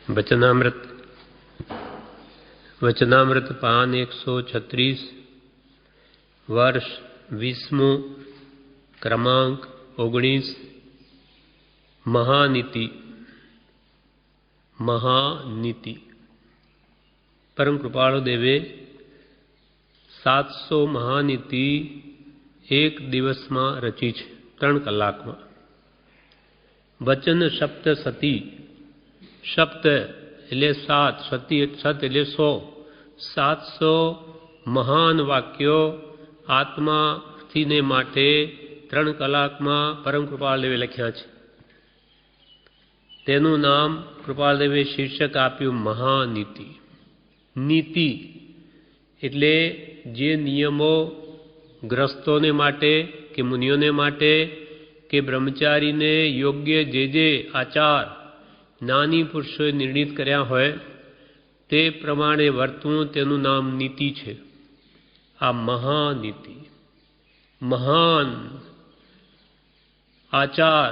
वचनामृत वचनामृत पान 136 वर्ष 20 क्रमांक 19 महानीति। महानीति परम कृपाळु देवे 700 महानीति एक दिवस में रची है 3 कलाक में। वचन शब्द सती शब्द એટલે 7 સતી સત એટલે 100 700 મહાન વાક્યો આત્માથીને માટે 3 કલાકમાં પરમ કૃપાળદેવે લખ્યા છે। તેનું નામ કૃપાળદેવે શીર્ષક આપ્યું મહાનીતિ। નીતિ એટલે જે નિયમો ગ્રસ્તોને માટે કે મુનિઓને માટે કે બ્રહ્મચારીને યોગ્ય જે આચાર જ્ઞાની પુરુષોએ નિર્ણિત કર્યા હોય તે પ્રમાણે વર્તવું તેનું નામ નીતિ છે। આ મહાનીતિ મહાન આચાર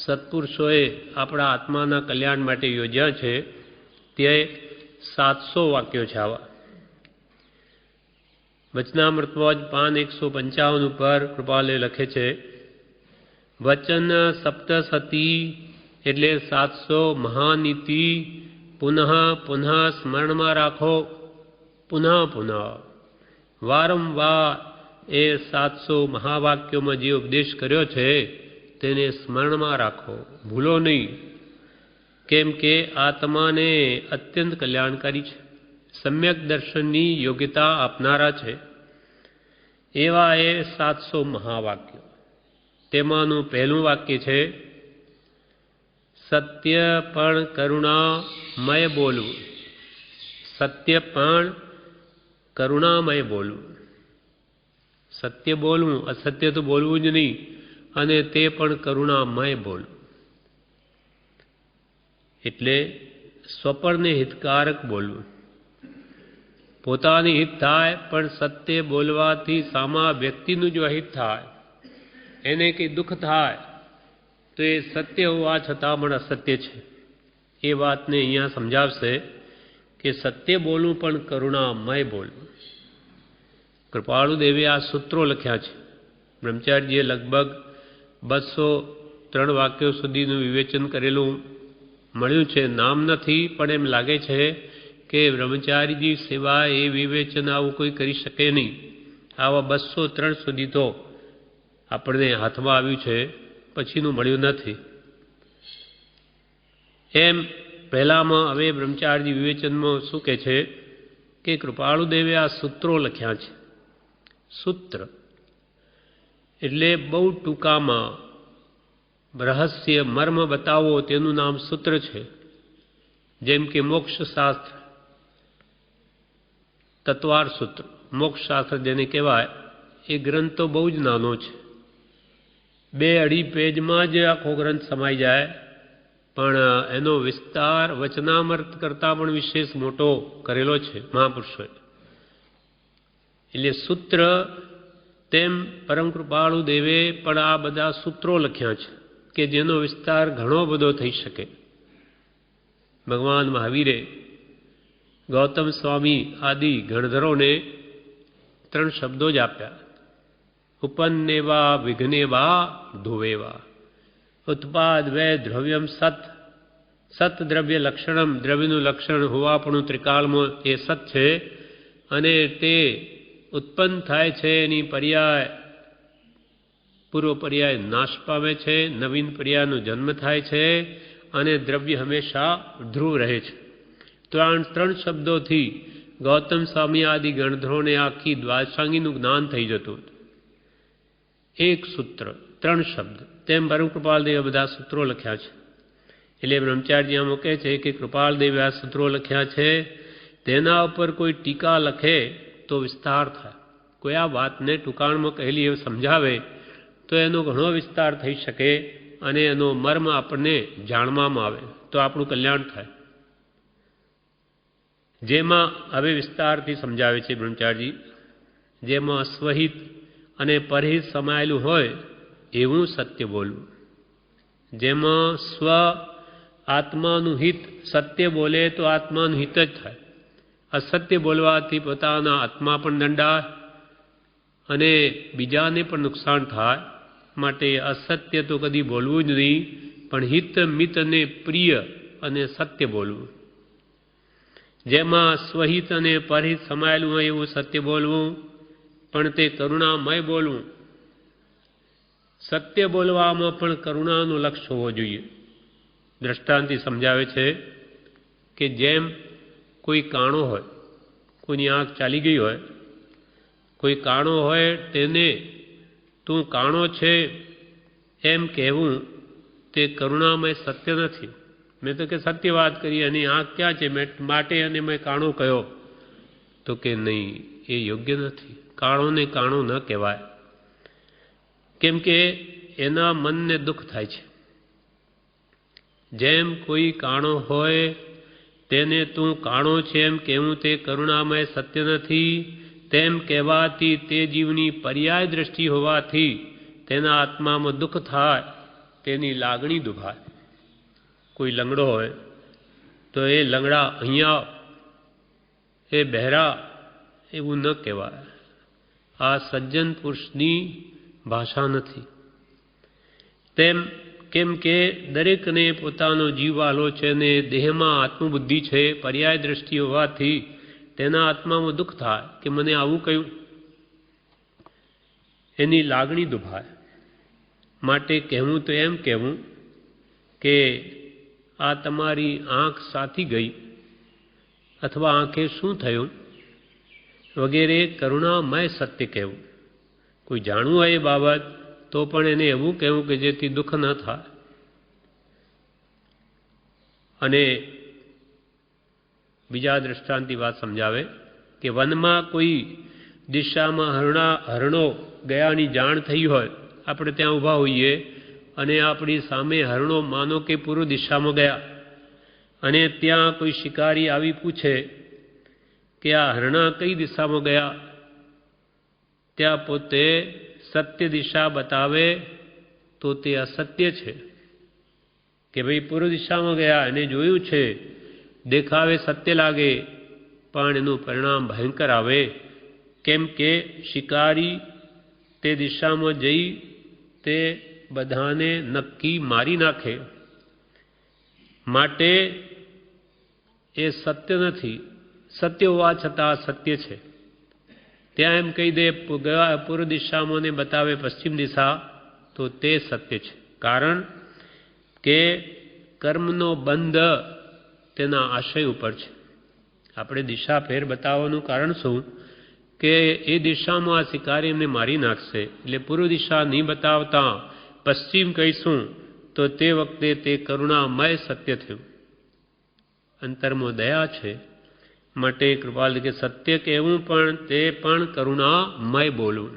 સત્પુરુષોએ આપણા આત્માના કલ્યાણ માટે યોજ્યા છે। તે 700 વાક્યો છે આવા। વચનામૃતમાં પાન 155 ઉપર કૃપાલય લખે છે વચન સપ્તસતી એટલે 700 મહાનીતિ પુનઃ પુનઃ સ્મરણમાં રાખો। પુનઃ પુનઃ વારંવાર એ 700 મહાવાક્યોમાં જે ઉપદેશ કર્યો છે તેને સ્મરણમાં રાખો, ભૂલો નહીં, કેમ કે આત્માને અત્યંત કલ્યાણકારી છે, સમ્યક દર્શનની યોગ્યતા આપનારા છે। એવા એ 700 મહાવાક્યો। તેમાંનું પહેલું વાક્ય છે સત્ય પણ કરુણામય બોલવું। સત્ય પણ કરુણામય બોલવું। સત્ય બોલવું, અસત્ય તો બોલવું જ નહીં, અને તે પણ કરુણામય બોલવું એટલે સ્વપરને હિતકારક બોલવું। પોતાની હિત થાય પણ સત્ય બોલવાથી સામા વ્યક્તિનું જો હિત થાય, એને કંઈ દુઃખ થાય તો એ સત્ય હોવા છતાં પણ અસત્ય છે। એ વાતને અહીંયા સમજાવશે કે સત્ય બોલવું પણ કરુણામય બોલવું। કૃપાળુ દેવે આ સૂત્રો લખ્યા છે। બ્રહ્મચારીજીએ લગભગ 203 વાક્યો સુધીનું વિવેચન કરેલું મળ્યું છે। નામ નથી, પણ એમ લાગે છે કે બ્રહ્મચારીજી સિવાય એ વિવેચન આવું કોઈ કરી શકે નહીં। આવા 203 સુધી તો આપણને હાથમાં આવ્યું છે, પછીનું મળ્યું નથી। એમ પહેલામાં હવે બ્રહ્મચારી વિવેચનમાં શું કહે છે કે કૃપાળુ દેવે આ સૂત્રો લખ્યા છે। સૂત્ર એટલે બહુ ટૂંકામાં રહસ્ય મર્મ બતાવો તેનું નામ સૂત્ર છે। જેમ કે મોક્ષશાસ્ત્ર, તત્વાર સૂત્ર, મોક્ષશાસ્ત્ર જેને કહેવાય, એ ગ્રંથ તો બહુ જ નાનો છે। 2-2.5 પેજમાં જ આખો ગ્રંથ સમાઈ જાય, પણ એનો વિસ્તાર વચનામૃત કરતાં પણ વિશેષ મોટો કરેલો છે મહાપુરુષોએ। એટલે સૂત્ર તેમ પરમ કૃપાળુ દેવે પણ આ બધા સૂત્રો લખ્યા છે કે જેનો વિસ્તાર ઘણો બધો થઈ શકે। ભગવાન મહાવીરે ગૌતમ સ્વામી આદિ ગણધરોને 3 શબ્દો જ આપ્યા। ઉપન્નેવા વિઘ્નેવા ધુવેવા। ઉત્પાદ વે દ્રવ્યમ સત। સત દ્રવ્ય લક્ષણમ, દ્રવ્યનું લક્ષણ હોવાપણું ત્રિકાળમાં એ સત છે, અને તે ઉત્પન્ન થાય છે એની પર્યાય પૂર્વ પર્યાય નાશ પામે છે, નવીન પર્યાયનો જન્મ થાય છે, અને દ્રવ્ય હંમેશા ધ્રુવ રહે છે। તો આ 3 શબ્દોથી ગૌતમ સ્વામી આદિ ગણધરોને આખી દ્વાદશાંગીનું જ્ઞાન થઈ જતું હતું। એક સૂત્ર 3 શબ્દ, તેમ પરમ કૃપાળદેવે બધા સૂત્રો લખ્યા છે। એટલે બ્રહ્મચારીજી આમ કહે છે કે કૃપાળદેવે આ સૂત્રો લખ્યા છે, તેના ઉપર કોઈ ટીકા લખે તો વિસ્તાર થાય। કોઈ આ વાતને ટૂંકાણમાં કહેલી એવું સમજાવે તો એનો ઘણો વિસ્તાર થઈ શકે, અને એનો મર્મ આપણને જાણવામાં આવે તો આપણું કલ્યાણ થાય। જેમાં હવે વિસ્તારથી સમજાવે છે બ્રહ્મચારીજી, જેમાં સ્વહિત અને પરહિત સમાયેલું હોય એવું સત્ય બોલવું। જેમાં સ્વ આત્માનું હિત, સત્ય બોલે તો આત્માનું હિત જ થાય. અસત્ય બોલવાથી પોતાના આત્મા પણ દંડાય અને બીજાને પણ નુકસાન થાય. માટે અસત્ય તો કદી બોલવું જ નહીં, પણ હિત મિત અને પ્રિય અને સત્ય બોલવું. જેમાં સ્વહિત અને પરહિત સમાયેલું હોય એવું સત્ય બોલવું, પણ તે કરુણામય બોલવું. સત્ય બોલવામાં પણ કરુણાનું લક્ષ્ય હોવો જોઈએ. દ્રષ્ટાંતથી સમજાવે છે કે જેમ કોઈ કાણો હોય, કોઈની આંખ ચાલી ગઈ હોય, કોઈ કાણો હોય તેને તું કાણો છે એમ કહેવું તે કરુણામય સત્ય નથી. મેં તો કે સત્ય વાત કરી, એની આંખ ક્યાં છે માટે અને મેં કાણો કહ્યો, તો કે નહીં, એ યોગ્ય નથી. કાણોને કાણો ન કહેવાય, કેમ કે એના મનને દુઃખ થાય છે. જેમ કોઈ કાણો હોય તેને તું કાણો છે એમ કહેવું તે કરુણામય સત્ય નથી. તેમ કહેવાથી તે જીવની પર્યાય દ્રષ્ટિ હોવાથી તેના આત્મામાં દુઃખ થાય, તેની લાગણી દુભાય. કોઈ લંગડો હોય તો એ લંગડા અહીંયા, એ બહેરા એવું ન કહેવાય. આ સજ્જન પુરુષની ભાષા નથી. તેમ કેમ કે દરેકને પોતાનો જીવ વાલો છે ને દેહમાં આત્મબુદ્ધિ છે, પર્યાય દ્રષ્ટિ હોવાથી તેના આત્મામાં દુઃખ થાય કે મને આવું કહ્યું, એની લાગણી દુભાય. માટે કહેવું તો એમ કહેવું કે આ તમારી આંખ સાથી ગઈ અથવા આંખે શું થયું વગેરે કરુણામય સત્ય કહેવું. કોઈ જાણવું હોય એ બાબત તો પણ એને એવું કહેવું કે જેથી દુઃખ ન થાય. અને બીજા દ્રષ્ટાંતની વાત સમજાવે કે વનમાં કોઈ દિશામાં હરણો ગયાની જાણ થઈ હોય, આપણે ત્યાં ઊભા હોઈએ અને આપણી સામે હરણો માનો કે પૂર્વ દિશામાં ગયા, અને ત્યાં કોઈ શિકારી આવી પૂછે કે આ હરણા કઈ દિશામાં ગયા, ત્યાં પોતે સત્ય દિશા બતાવે તો તે અસત્ય છે. કે ભાઈ પૂર્વ દિશામાં ગયા એને જોયું છે, દેખાવે સત્ય લાગે પણ એનું પરિણામ ભયંકર આવે. કેમ કે શિકારી તે દિશામાં જઈ તે બધાને નક્કી મારી નાખે. માટે એ સત્ય નથી. સત્ય હોવા છતાં સત્ય છે. ત્યાં એમ કહી દે ગયા પૂર્વ દિશામાં ને બતાવે પશ્ચિમ દિશા, તો તે સત્ય છે. કારણ કે કર્મનો બંધ તેના આશય ઉપર છે. આપણે દિશા ફેર બતાવવાનું કારણ શું કે એ દિશામાં આ શિકારી એમને મારી નાખશે, એટલે પૂર્વ દિશા નહીં બતાવતા પશ્ચિમ કહીશું તો તે વખતે તે કરુણામય સત્ય થયું. અંતરમાં દયા છે, માટે કૃપાલ કે સત્ય કહેવું પણ તે પણ કરુણામય બોલવું.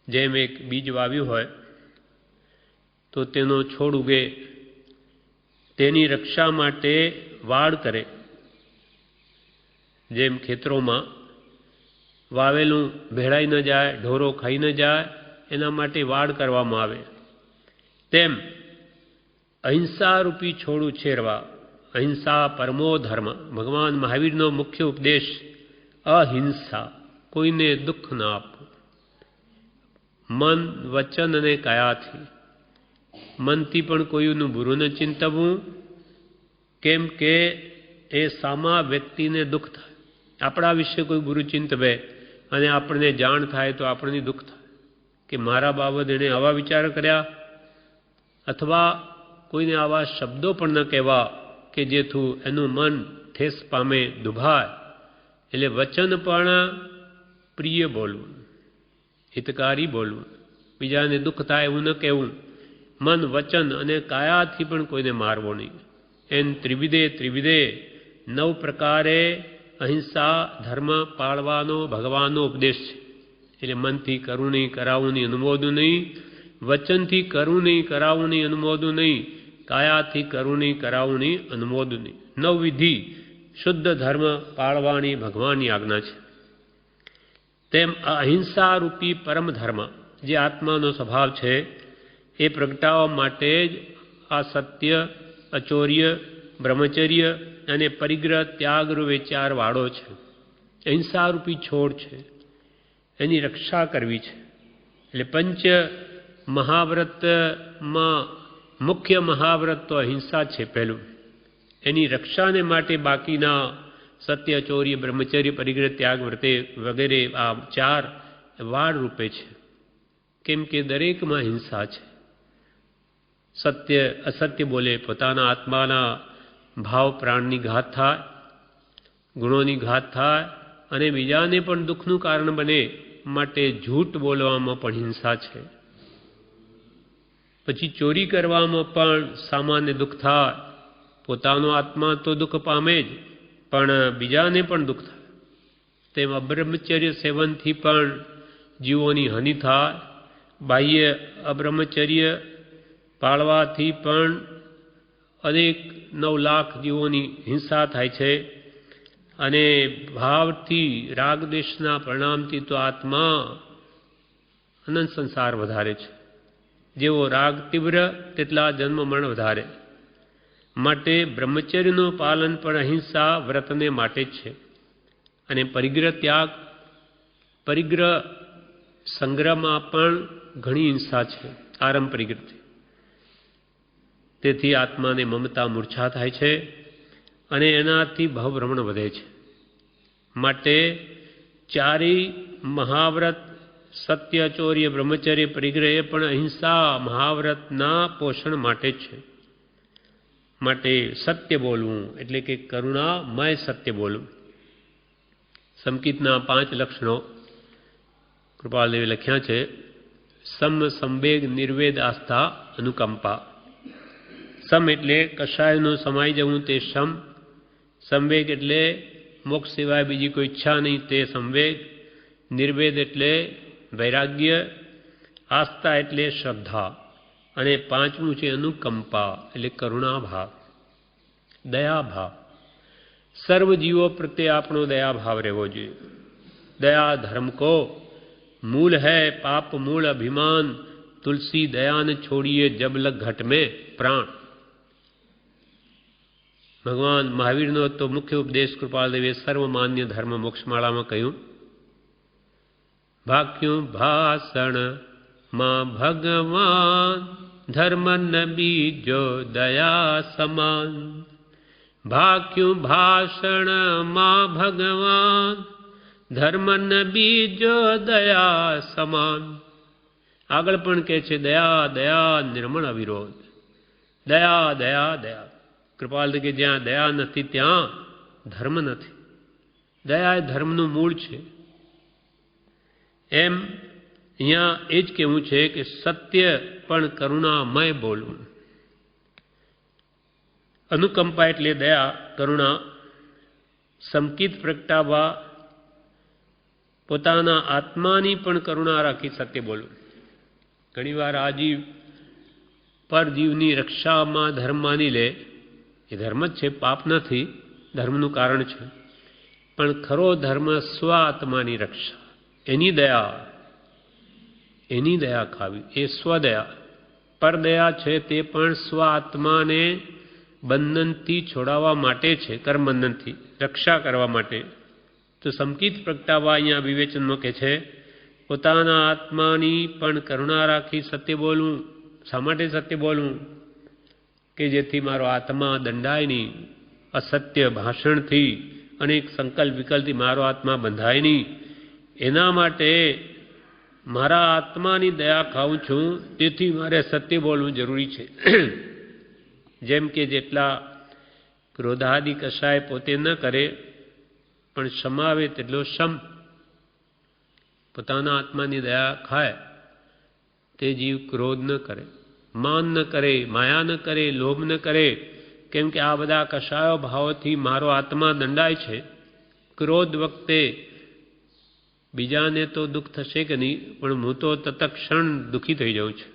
જેમ એક બીજ વાવ્યું હોય તો તેનો છોડ ઉગે, તેની રક્ષા માટે વાડ કરે. જેમ ખેતરોમાં વાવેલું ભેળાઈ ન જાય, ઢોરો ખાઈ ન જાય, એના માટે વાડ કરવામાં આવે. તેમ અહિંસા રૂપી છોડ ઉછેરવા. અહિંસા પરમો ધર્મ. ભગવાન મહાવીરનો મુખ્ય ઉપદેશ અહિંસા, કોઈને દુઃખ ના આપવું. મન, વચન અને કાયાથી. મનથી પણ કોઈનું બુરું ન ચિંતવવું, કેમ કે એ સામા વ્યક્તિને દુઃખ થાય. આપણા વિશે કોઈ બુરું ચિંતવે અને આપણને જાણ થાય તો આપણને દુઃખ થાય કે મારા બાબત એણે આવા વિચાર કર્યા, અથવા કોઈને આવા શબ્દો પણ ન કહેવા કે જેથી એનું મન ઠેસ પામે, દુભાય. એટલે વચન પણ પ્રિય બોલવું, હિતકારી બોલવું, બીજાને દુઃખ થાય એવું ન કહેવું. મન, વચન અને કાયાથી પણ કોઈને મારવો નહીં. એમ ત્રિવિધે 9 પ્રકારે અહિંસા ધર્મ પાળવાનો ભગવાનનો ઉપદેશ છે. એટલે મનથી કરવું નહીં, કરાવવું નહીં, અનુમોદવું નહીં. વચનથી કરવું નહીં, કરાવવું નહીં, અનુમોદવું નહીં. કાયાથી કરવું નહીં, કરાવવું નહીં, અનુમોદવું નહીં. 9 વિધિ શુદ્ધ ધર્મ પાળવાની ભગવાનની આજ્ઞા છે. તેમ આ અહિંસા રૂપી પરમ ધર્મ જે આત્માનો સ્વભાવ છે એ પ્રગટાવવા માટે જ આ સત્ય, અચૌર્ય, બ્રહ્મચર્ય અને પરિગ્રહ ત્યાગરૂપે 4 વાળો છે. અહિંસારૂપી છોડ છે, એની રક્ષા કરવી છે. એટલે પંચ મહાવ્રતમાં મુખ્ય મહાવ્રત તો અહિંસા છે પહેલું. એની રક્ષાને માટે બાકીના સત્ય, ચૌર્ય, બ્રહ્મચર્ય, પરિગ્રહ, ત્યાગ વ્રતે વગેરે આ 4 વાળ રૂપે છે. કેમ કે દરેકમાં હિંસા છે. સત્ય અસત્ય બોલે, પોતાના આત્માના ભાવ પ્રાણની ઘાત થાય, ગુણોની ઘાત થાય અને બીજાને પણ દુઃખનું કારણ બને માટે જૂઠ બોલવામાં પણ હિંસા છે. પછી ચોરી કરવામાં પણ સામાન્ય દુઃખ થાય. પોતાનો આત્મા તો દુઃખ પામે જ, પણ બીજાને પણ દુઃખ થાય. તેમ અબ્રહ્મચર્ય સેવનથી પણ જીવોની હાનિ થાય. બાહ્ય અબ્રહ્મચર્ય પાળવાથી પણ અનેક 9 લાખ જીવોની હિંસા થાય છે. અને ભાવથી રાગદ્વેષના પરિણામથી તો આત્મા અનંત સંસાર વધારે છે. જેવો રાગ તીવ્ર તેટલા જન્મ મરણ વધારે. માટે બ્રહ્મચર્યનું પાલન પણ અહિંસા વ્રતને માટે જ છે. અને પરિગ્રહ ત્યાગ, પરિગ્રહ સંગ્રહમાં પણ ઘણી હિંસા છે આરંભ પરિગ્રહથી. તેથી આત્માને મમતા મૂર્છા થાય છે અને એનાથી ભાવભ્રમણ વધે છે. માટે 4 મહાવ્રત સત્ય, ચૌર્ય, બ્રહ્મચર્ય, પરિગ્રહ એ પણ અહિંસા મહાવ્રતના પોષણ માટે જ છે. માટે સત્ય બોલવું એટલે કે કરુણામય સત્ય બોલવું. સંકિતના 5 લક્ષણો કૃપાલદેવે લખ્યા છે. સમ, સંવેગ, નિર્વેદ, આસ્થા, અનુકંપા. સમ એટલે કશાયનું સમાઈ જવું તે સમ. સંવેગ એટલે મોક્ષ સિવાય બીજી કોઈ ઈચ્છા નહીં તે સંવેગ. નિર્વેદ એટલે વૈરાગ્ય. આસ્થા એટલે શ્રદ્ધા. અને 5મું છે અનુકંપા એટલે કરુણાભાવ, દયાભાવ. સર્વ જીવો પ્રત્યે આપણો દયાભાવ રહેવો જોઈએ. દયા ધર્મ કો મૂલ હૈ, પાપ મૂળ અભિમાન, તુલસી દયા ન છોડીએ જબ લગ ઘટ में પ્રાણ. ભગવાન મહાવીરનો તો મુખ્ય ઉપદેશ કૃપાલદેવે સર્વમાન્ય ધર્મ મોક્ષમાળામાં કહ્યું. ભાક્યું ભાષણ માં ભગવાન, ધર્મ ન બીજો દયા સમાન. ભાક્યું ભાષણ માં ભગવાન, ધર્મ ન બીજો દયા સમાન. આગળ પણ કહે છે દયા દયા નિર્મળ અવિરોધ. દયા દયા દયા. કૃપાલ કે જ્યાં દયા નથી ત્યાં ધર્મ નથી. દયા એ ધર્મનું મૂળ છે. એમ અહીંયા એ જ કહેવું છે કે સત્ય પણ કરુણામય બોલવું. અનુકંપા એટલે દયા, કરુણા. સંકિત પ્રગટાવવા, પોતાના આત્માની પણ કરુણા રાખી સત્ય બોલવું. ઘણીવાર આ જીવ પરજીવની રક્ષામાં ધર્મ માની લે. એ ધર્મ જ છે, પાપ નથી, ધર્મનું કારણ છે. પણ ખરો ધર્મ સ્વ આત્માની રક્ષા, એની દયા ખાવી, એ સ્વદયા. પરદયા છે તે પણ સ્વ આત્માને બંધનથી છોડાવવા માટે છે, કર્મબંધનથી રક્ષા કરવા માટે. તો સંકિત પ્રગટાવવા અહીંયા વિવેચનમાં કહે છે પોતાના આત્માની પણ કરુણા રાખી સત્ય બોલવું. શા માટે સત્ય બોલવું? કે જેથી મારો આત્મા દંડાય નહીં. અસત્ય ભાષણથી, અનેક સંકલ્પ વિકલ્પથી મારો આત્મા બંધાય નહીં. એના માટે મારા આત્માની દયા ખાઉં છું, તેથી મારે સત્ય બોલવું જરૂરી છે. જેમ કે જેટલા ક્રોધાદિ કશાય પોતે ન કરે પણ સમાવે તેટલો સમ. પોતાના આત્માની દયા ખાય તે જીવ ક્રોધ ન કરે, માન ન કરે, માયા ન કરે, લોભ ન કરે. કેમ કે આ બધા કશાયો ભાવોથી મારો આત્મા દંડાય છે. ક્રોધ વખતે બીજાને તો દુઃખ થશે કે નહીં, પણ હું તો તત્ક્ષણ દુઃખી થઈ જાઉં છું.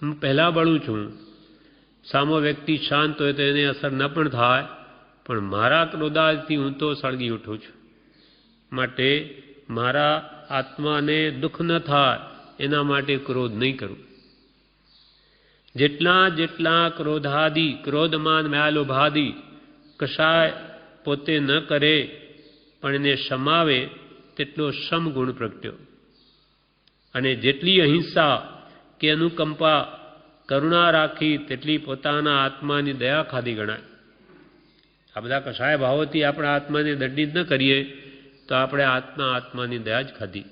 હું પહેલાં બળું છું. સામો વ્યક્તિ શાંત હોય તો એને અસર ન પણ થાય, પણ મારા ક્રોધાથી હું તો સળગી ઉઠું છું. માટે મારા આત્માને દુઃખ ન થાય એના માટે ક્રોધ નહીં કરું. જેટલા જેટલા ક્રોધાદી, ક્રોધમાન મ્યાલોભાદી કશાય પોતે ન કરે પણ એને શમાવે તેટલો સમગુણ પ્રગટ્યો. અને જેટલી અહિંસા કે અનુકંપા, કરુણા રાખી તેટલી પોતાના આત્માની દયા ખાધી ગણાય. આ બધા કશાય ભાવોથી આપણા આત્માને દંડિત ન કરીએ તો આપણે આત્માની દયા જ ખાધી.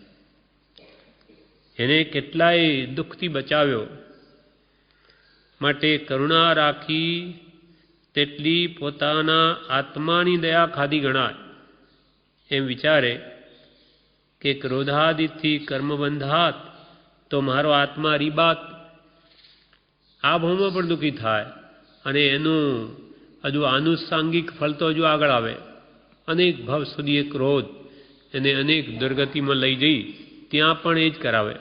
એને કેટલાય દુઃખથી બચાવ્યો, માટે કરુણા રાખી તેટલી પોતાના આત્માની દયા ખાધી ગણાય. એમ વિચારે કે ક્રોધાદિથી કર્મબંધાત તો મારો આત્મા રીબાત, આ ભાવમાં પણ દુઃખી થાય અને એનું હજુ આનુષાંગિક ફળ તો હજુ આગળ આવે. અનેક ભાવ સુધી એ ક્રોધ એને અનેક દુર્ગતિમાં લઈ જઈ ત્યાં પણ એ જ કરાવે.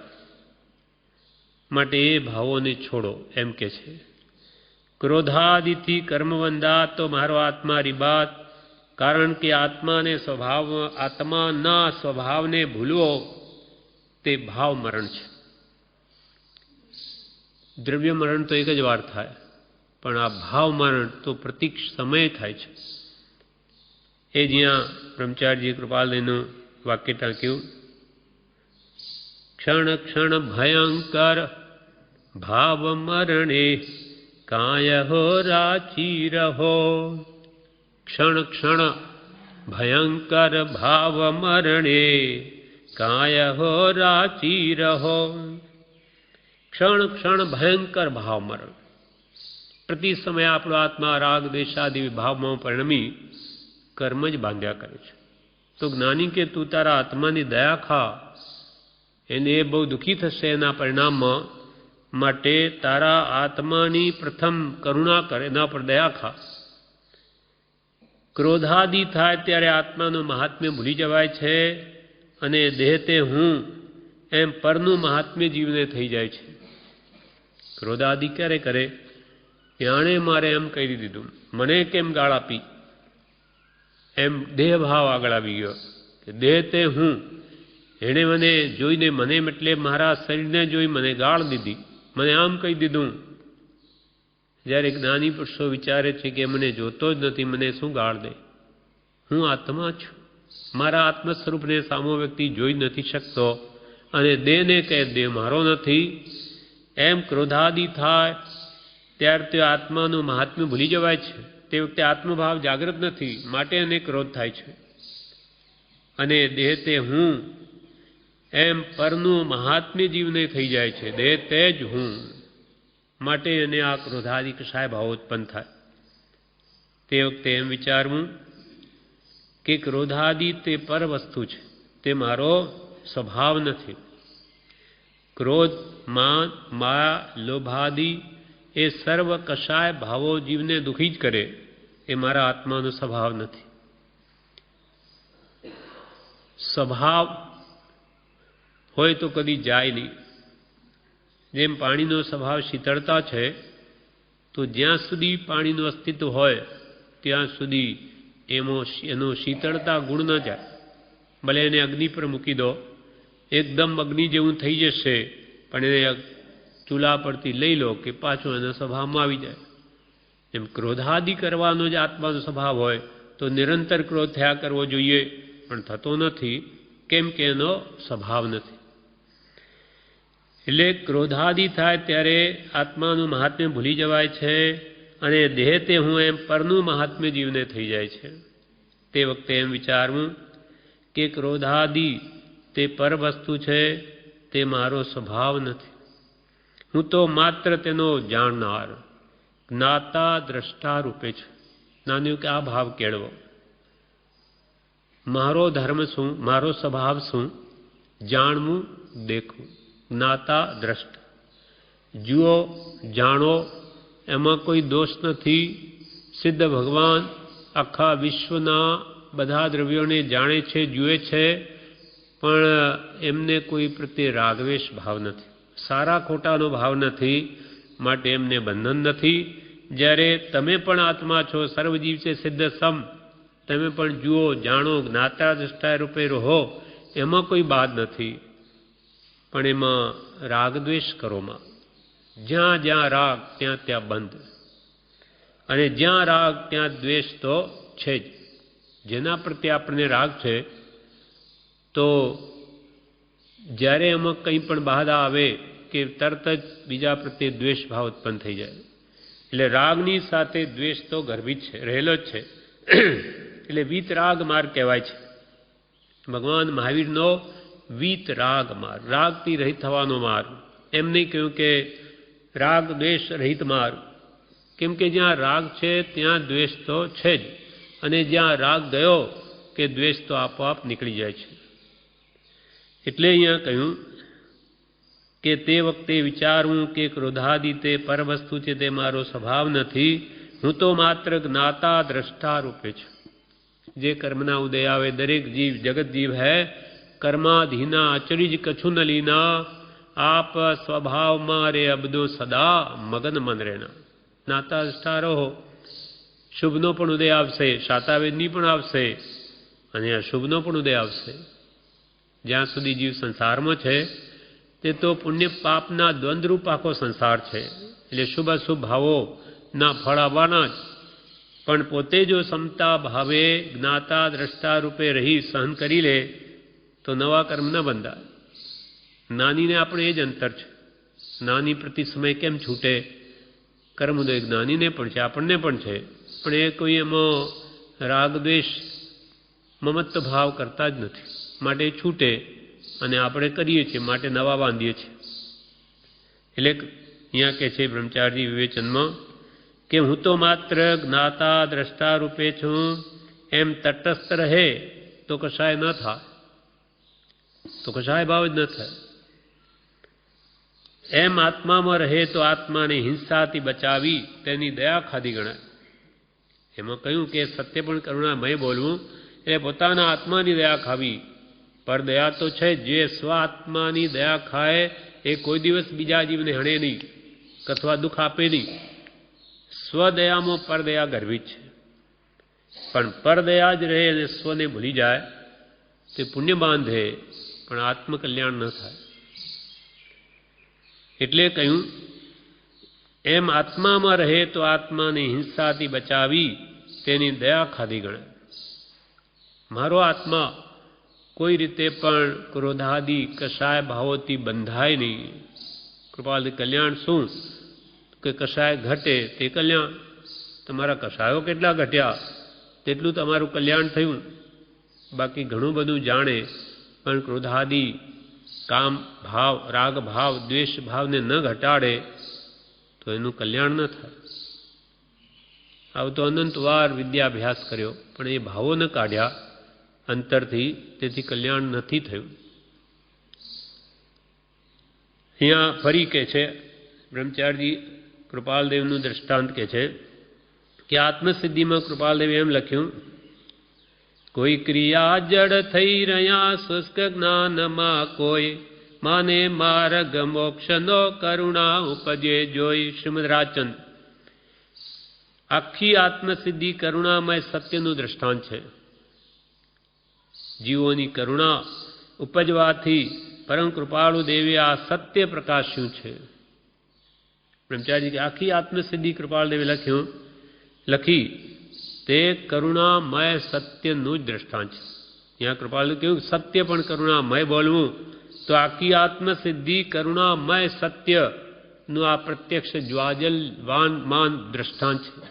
માટે એ ભાવોને છોડો એમ કે છે. ક્રોધાદિથી કર્મબંધાત તો મારો આત્મા રીબાત, કારણ કે આત્માના સ્વભાવને ભૂલવો તે ભાવ મરણ છે. દ્રવ્ય મરણ તો એક જ વાર થાય, પણ આ ભાવ મરણ તો પ્રતિક સમયે થાય છે. એ જ્યાં બ્રહ્મચારીજી કૃપાલજીનું વાક્ય ટાંક્યું, ક્ષણ ક્ષણ ભયંકર ભાવ મરણે કાય હો રાચી રહો. ક્ષણ ક્ષણ ભયંકર ભાવ મરણે કાય હો રાચી રહો. ક્ષણ ક્ષણ ભયંકર ભાવ મરણ, પ્રતિ સમયે આપણો આત્મા રાગ દ્વેષાદિ ભાવમાં પરિણમી કર્મ જ બાંધ્યા કરે છે. તો જ્ઞાની કે તું તારા આત્માની દયા ખા, એને એ બહુ દુઃખી થશે એના પરિણામમાં, માટે તારા આત્માની પ્રથમ કરુણા કર, એના પર દયા ખા. ક્રોધાદિ થાય ત્યારે આત્માનું મહાત્મ્ય ભૂલી જવાય છે અને દેહ તે હું એમ પરનું મહાત્મ્ય જીવને થઈ જાય છે. ક્રોધાદિ ક્યારે કરે? આણે મારે એમ કહી દીધું, મને કેમ ગાળ આપી, એમ દેહ ભાવ આગળ આવી ગયો કે દેહ તે હું, એણે મને જોઈને, મને એટલે મારા શરીરને જોઈ મને ગાળ દીધી, મને આમ કહી દીધું. જ્યારે જ્ઞાની પુરુષો વિચારે છે કે મને જોતો જ નથી, મને શું ગાળ દે, હું આત્મા છું, મારા આત્મ સ્વરૂપને સામો વ્યક્તિ જોઈ નથી શકતો અને દેહને કહે દેહ મારો નથી. એમ ક્રોધાદિ થાય ત્યારે તે આત્માનું મહાત્મ્ય ભૂલી જવાય છે. તે વખતે આત્મભાવ જાગૃત નથી, માટે એને ક્રોધ થાય છે. અને દેહ તે હું એમ પરનું મહાત્મ્ય જીવને થઈ જાય છે. દેહ તે જ હું, માટે એને આ ક્રોધાદિ કશાય ભાવ ઉત્પન્ન થાય. તે વખતે એમ વિચારવું કે ક્રોધાદિ તે પર વસ્તુ છે, તે મારો સ્વભાવ નથી. ક્રોધ, માન, માયા, લોભાદિ એ સર્વ કશાય ભાવો જીવને દુઃખી જ કરે, એ મારા આત્માનો સ્વભાવ નથી. સ્વભાવ હોય તો કદી જાય નહીં. જેમ પાણીનો સ્વભાવ શીતળતા છે, તો જ્યાં સુધી પાણીનું અસ્તિત્વ હોય ત્યાં સુધી એનો શીતળતા ગુણ ન જાય. ભલે એને અગ્નિ પર મૂકી દો, એકદમ અગ્નિ જેવું થઈ જશે, પણ એને ચૂલા પરથી લઈ લો કે પાછો એના સ્વભાવમાં આવી જાય. એમ ક્રોધાદિ કરવાનો જ આત્માનો સ્વભાવ હોય તો નિરંતર ક્રોધ થયા કરવો જોઈએ, પણ થતો નથી. કેમ કે એનો સ્વભાવ નથી. એટલે ક્રોધાદિ થાય ત્યારે આત્માનું મહાત્મ્ય ભૂલી જવાય છે અને દેહ તે હું એમ પરનું મહાત્મ્ય જીવને થઈ જાય છે. તે વખતે એમ વિચારવું કે ક્રોધાદિ તે પર વસ્તુ છે, તે મારો સ્વભાવ નથી. હું તો માત્ર તેનો જાણનાર, જ્ઞાતા દ્રષ્ટા રૂપે છું. નાનું કે આ ભાવ કેળવો. મારો ધર્મ શું, મારો સ્વભાવ શું? જાણવું, દેખવું, જ્ઞાતા દ્રષ્ટા. જુઓ, જાણો, એમાં કોઈ દોષ નથી. સિદ્ધ ભગવાન આખા વિશ્વના બધા દ્રવ્યોને જાણે છે, જુએ છે, પણ એમને કોઈ પ્રત્યે રાગવેશ ભાવ નથી, સારા ખોટાનો ભાવ નથી, માટે એમને બંધન નથી. જ્યારે તમે પણ આત્મા છો, સર્વજીવ છે સિદ્ધ સમ, તમે પણ જુઓ, જાણો, જ્ઞાતા દ્રષ્ટા રૂપે રહો, એમાં કોઈ બાદ નથી. પણ એમાં રાગદ્વેષ કરોમાં, જ્યાં જ્યાં રાગ ત્યાં ત્યાં બંધ, અને જ્યાં રાગ ત્યાં દ્વેષ તો છે જ. જેના પ્રત્યે આપણને રાગ છે તો જ્યારે એમાં કંઈ પણ બાધા આવે કે તરત જ બીજા પ્રત્યે દ્વેષ ભાવ ઉત્પન્ન થઈ જાય. એટલે રાગની સાથે દ્વેષ તો ગર્ભિત છે, રહેલો જ છે. એટલે વીતરાગ માર્ગ કહેવાય છે. ભગવાન મહાવીરનો વીતરાગ માર્ગ, રાગથી રહિત થવાનો માર્ગ. એમ નહીં કહ્યું કે રાગ દ્વેષ રહિત માર્ગ, કેમ કે જ્યાં રાગ છે ત્યાં દ્વેષ તો છે જ, અને જ્યાં રાગ ગયો કે દ્વેષ તો આપોઆપ નીકળી જાય છે. એટલે અહીંયા કહ્યું કે તે વખતે વિચારવું કે ક્રોધાદિ તે પર વસ્તુ છે, તે મારો સ્વભાવ નથી. હું તો માત્ર જ્ઞાતા દ્રષ્ટા રૂપે છું. જે કર્મના ઉદય આવે દરેક જીવ જગત જીવ હૈ કર્માધીના અચરીજ કછું ન લીના, આપ સ્વભાવમાં રે અબદો સદા મગન મન રહેના. જ્ઞાતા દ્રષ્ટા રહો. શુભનો પણ ઉદય આવશે, શાતાવેદની પણ આવશે, અને અશુભનો પણ ઉદય આવશે. જ્યાં સુધી જીવ સંસારમાં છે તે તો પુણ્ય પાપના દ્વંદ્વરૂપ આખો સંસાર છે. એટલે શુભ અશુભ ભાવોના ફળ આવવાના જ. પણ પોતે જો સમતા ભાવે જ્ઞાતા દ્રષ્ટા રૂપે રહી સહન કરી લે તો નવા કર્મ ન બંધાય. જ્ઞાનીને આપણે એ જ અંતર છે. જ્ઞાની પ્રતિ સમય કેમ છૂટે? કર્મોદય જ્ઞાનીને પણ છે, આપણને પણ છે, પણ એ કોઈ એમાં રાગ દ્વેષ મમત્વ ભાવ કરતા જ નથી. માટે છૂટે અને આપણે કરીએ છીએ, માટે નવા બાંધીએ છીએ. એટલે અહીંયા કહે છે બ્રહ્મચારી વિવેચનમાં કે હું તો માત્ર જ્ઞાતા દ્રષ્ટા રૂપે છું, એમ તટસ્થ રહે તો કશાય ન થાય, તો કશાય ભાવ જ ન થાય. એમ આત્મામાં રહે તો આત્માને હિંસાથી બચાવી તેની દયા ખાધી ગણાય. એમાં કહ્યું કે સત્ય પણ કરુણામય બોલવું એટલે પોતાના આત્માની દયા ખાવી. પર દયા તો છે, જે સ્વ આત્માની દયા ખાય એ કોઈ દિવસ બીજા જીવને હણે નહીં અથવા દુઃખ આપે નહીં. સ્વદયામાં પરદયા ગર્ભિત છે, પણ પરદયા જ રહે અને સ્વને ભૂલી જાય તે પુણ્ય બાંધે પણ આત્મકલ્યાણ ન થાય. એટલે કહ્યું એમ આત્મામાં રહે તો આત્માને હિંસાથી બચાવી તેની દયા ખાધી ગણાય. મારો આત્મા કોઈ રીતે પણ ક્રોધાદિ કશાય ભાવોથી બંધાય નહીં. કૃપાલથી કલ્યાણ શું કે કશાય ઘટે તે કલ્યાણ. તમારા કશાયો કેટલા ઘટ્યા તેટલું તમારું કલ્યાણ થયું. બાકી ઘણું બધું જાણે પણ ક્રોધાદિ કામ ભાવ રાગ ભાવ દ્વેષ ભાવને ન ઘટાડે તો એનું કલ્યાણ ન થાય. આવું તો અનંતવાર વિદ્યાભ્યાસ કર્યો પણ એ ભાવો ન કાઢ્યા અંતરથી, તેથી કલ્યાણ નથી થયું. અહીંયા ફરી કહે છે બ્રહ્મચારી કૃપાલદેવનું દ્રષ્ટાંત કહે છે કે આત્મસિદ્ધિમાં કૃપાલદેવે એમ લખ્યું, કોઈ ક્રિયા જડ થઈ રહ્યા શુષ્ક જ્ઞાનમાં, કોઈ માને માર્ગ મોક્ષનો કરુણા ઉપજે જોઈ. શ્રીમદ રાજચંદ. આખી આત્મસિદ્ધિ કરુણામય સત્યનું દ્રષ્ટાંત છે. જીવોની કરુણા ઉપજવાથી પરમ કૃપાળુ દેવે આ સત્ય પ્રકાશ્યું છે. બ્રહ્મચારી આખી આત્મસિદ્ધિ કૃપાળદેવે લખી તે કરુણામય સત્યનું જ દ્રષ્ટાંત છે. ત્યાં કૃપાળુ કહ્યું સત્ય પણ કરુણામય બોલવું, તો આખી આત્મસિદ્ધિ કરુણામય સત્યનું આ પ્રત્યક્ષ જ્વાજલવાન દ્રષ્ટાંત છે.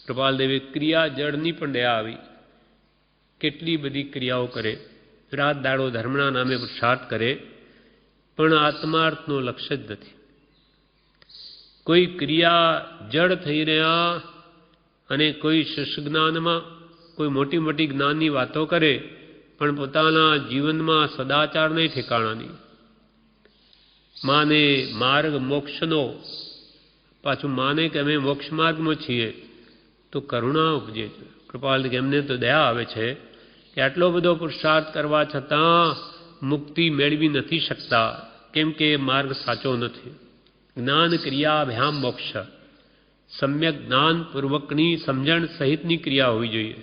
કૃપાલદેવે ક્રિયા જળની પણ દયા આવી. કેટલી બધી ક્રિયાઓ કરે, રાત દાડો ધર્મના નામે પુરુષાર્થ કરે, પણ આત્માર્થનો લક્ષ્ય જ નથી. કોઈ ક્રિયા જડ થઈ રહ્યા અને કોઈ જ્ઞાનમાં કોઈ મોટી મોટી જ્ઞાનની વાતો કરે પણ પોતાના જીવનમાં સદાચાર નહીં ઠેકાણાની. માને માર્ગ મોક્ષનો, પાછું માને કે અમે મોક્ષ માર્ગમાં છીએ તો કરુણા ઉપજે. કૃપાલ એમને તો દયા આવે છે કે આટલો બધો પુરુષાર્થ કરવા છતાં મુક્તિ મેળવી નથી શકતા, કેમ કે માર્ગ સાચો નથી. જ્ઞાન ક્રિયાભ્યામ મોક્ષ, સમ્યક જ્ઞાનપૂર્વકની સમજણ સહિતની ક્રિયા હોવી જોઈએ.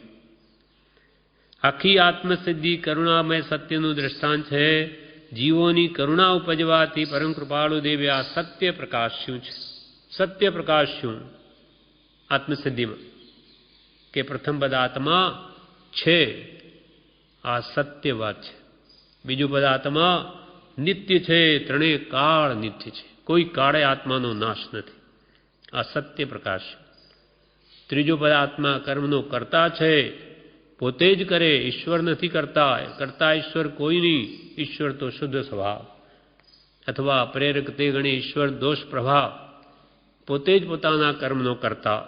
આખી આત્મસિદ્ધિ કરુણામય સત્યનું દ્રષ્ટાંત છે. જીવોની કરુણા ઉપજવાથી પરમ કૃપાળુ દેવે આ સત્ય પ્રકાશ્યું છે. સત્ય પ્રકાશ્યું આત્મસિદ્ધિમાં કે પ્રથમ પદ આત્મા છે, આ સત્ય વાત છે. બીજું પદ આત્મા નિત્ય છે, ત્રણેય કાળ નિત્ય છે, કોઈ કાળે આત્માનો નાશ નથી, આ સત્ય પ્રકાશ. ત્રીજું પદ આત્મા કર્મનો કરતા છે, પોતે જ કરે, ઈશ્વર નથી કરતા, કરતા ઈશ્વર કોઈ નહીં, ઈશ્વર તો શુદ્ધ સ્વભાવ અથવા પ્રેરક તે ગણે ઈશ્વર દોષ પ્રભાવ, પોતે જ પોતાના કર્મનો કરતા,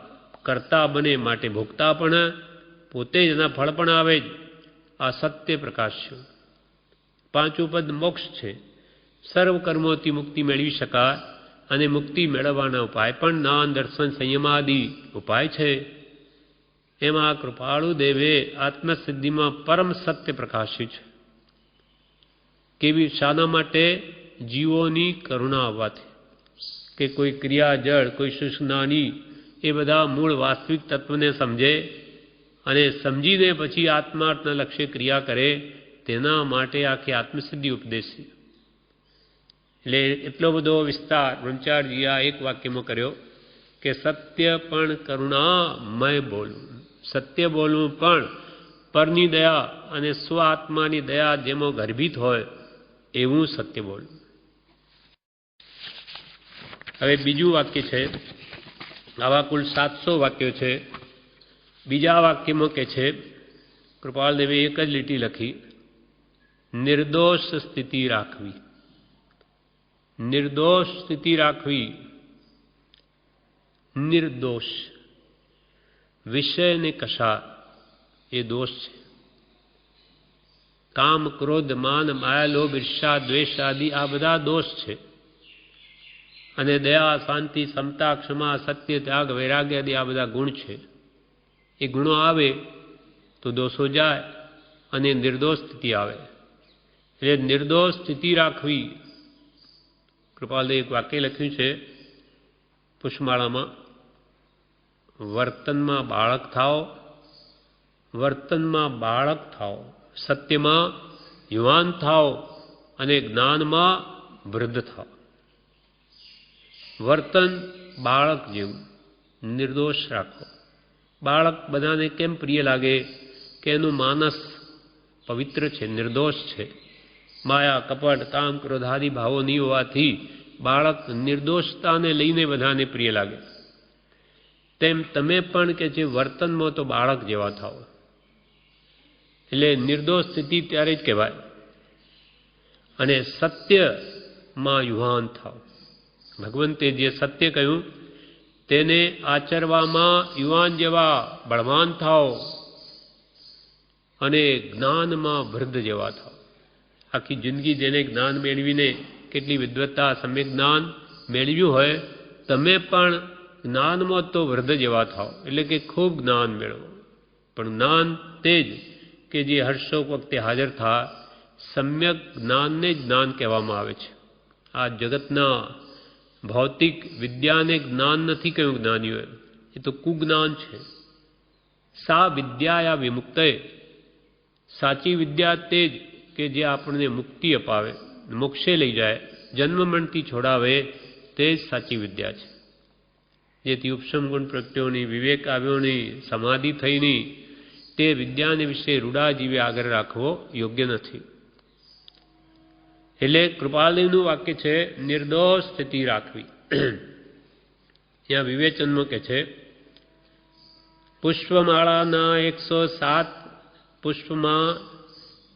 કરતા બને માટે ભોગતા પણ પોતે જ એના ફળ પણ આવે જ, આ સત્ય પ્રકાશ છે. પાંચું પદ મોક્ષ છે, સર્વ કર્મોથી મુક્તિ મેળવી શકાય અને મુક્તિ મેળવવાના ઉપાય પણ જ્ઞાન દર્શન સંયમાદિ ઉપાય છે. એમાં કૃપાળુ દેવે આત્મસિદ્ધિમાં પરમ સત્ય પ્રકાશ્યું છે. કેવી? શાના માટે? જીવોની કરુણા આવવાથી, કે કોઈ ક્રિયા જળ, કોઈ સુષ્નાની, એ બધા મૂળ વાસ્તવિક તત્વને સમજે અને સમજીને પછી આત્માર્થના લક્ષ્ય ક્રિયા કરે, તેના માટે આખી આત્મસિદ્ધિ ઉપદેશી. એટલે એટલો બધો વિસ્તાર બ્રહ્મચારીજીએ આ એક વાક્યમાં કર્યો કે સત્ય પણ કરુણામય બોલવું, સત્ય બોલવું પણ પરની દયા અને સ્વ આત્માની દયા જેમાં ગર્ભિત હોય એવું સત્ય બોલવું. હવે બીજું વાક્ય છે, આવા કુલ 700 વાક્યો છે. બીજા વાક્યમાં કે છે, કૃપાલદેવે એક જ લીટી લખી, નિર્દોષ સ્થિતિ રાખવી. નિર્દોષ સ્થિતિ રાખવી. નિર્દોષ વિષય ને કશા એ દોષ છે. કામ, ક્રોધ, માન, માયા, લોભ, ઈર્ષા, દ્વેષ આદિ આ બધા દોષ છે. અને દયા, શાંતિ, સમતા, ક્ષમા, સત્ય, ત્યાગ, વૈરાગ્ય આદિ આ બધા ગુણ છે. એ ગુણો આવે તો દોષો જાય અને નિર્દોષ સ્થિતિ આવે. એટલે નિર્દોષ સ્થિતિ રાખવી. કૃપાલદેવે એક વાક્ય લખ્યું છે પુષ્પમાળામાં, વર્તનમાં બાળક થાઓ, વર્તનમાં બાળક થાઓ, સત્યમાં યુવાન થાઓ અને જ્ઞાનમાં વૃદ્ધ થાઓ. વર્તન બાળક જેવું નિર્દોષ રાખો. બાળક બધાને કેમ પ્રિય લાગે? કે એનું માનસ પવિત્ર છે, નિર્દોષ છે, માયા, કપટ, કામ, ક્રોધ આદિ ભાવો નહીં હોવાથી બાળક નિર્દોષતાને લઈને બધાને પ્રિય લાગે. તેમ તમે પણ કે જે વર્તનમાં તો બાળક જેવા થાઓ. એટલે નિર્દોષ સ્થિતિ ત્યારે જ કહેવાય. અને સત્યમાં યુવાન થાઓ. ભગવંતે જે સત્ય કહ્યું તેને આચરવામાં યુવાન જેવા બળવાન થાઓ અને જ્ઞાનમાં વૃદ્ધ જેવા થાઓ. આખી જિંદગી જેને જ્ઞાન મેળવીને કેટલી વિદ્વત્તા, સમ્યક જ્ઞાન મેળવ્યું હોય, તમે પણ જ્ઞાનમાં તો વૃદ્ધ જેવા થાઓ. એટલે કે ખૂબ જ્ઞાન મેળવો. પણ જ્ઞાન તે જ કે જે હર્ષોક વખતે હાજર થાય, સમ્યક જ્ઞાનને જ જ્ઞાન કહેવામાં આવે છે. આ જગતના ભૌતિક વિદ્યાને જ્ઞાન નથી કહ્યું જ્ઞાનીઓએ, એ તો કુજ્ઞાન છે. સા વિદ્યાયા વિમુક્તય, સાચી વિદ્યા તે જ કે જે આપણને મુક્તિ અપાવે, મોક્ષે લઈ જાય, જન્મ મરણથી છોડાવે, તે જ સાચી વિદ્યા છે. જેથી ઉપશમ ગુણ પ્રગટ્યોની, વિવેક આવ્યોની, સમાધિ થઈની, તે વિદ્યાને વિશે રૂડા જીવે આગળ રાખવો યોગ્ય નથી. એટલે કૃપાલદેવનું વાક્ય છે નિર્દોષ સ્થિતિ રાખવી. ત્યાં વિવેચનમાં કે છે, પુષ્પમાળાના 107 પુષ્પમાં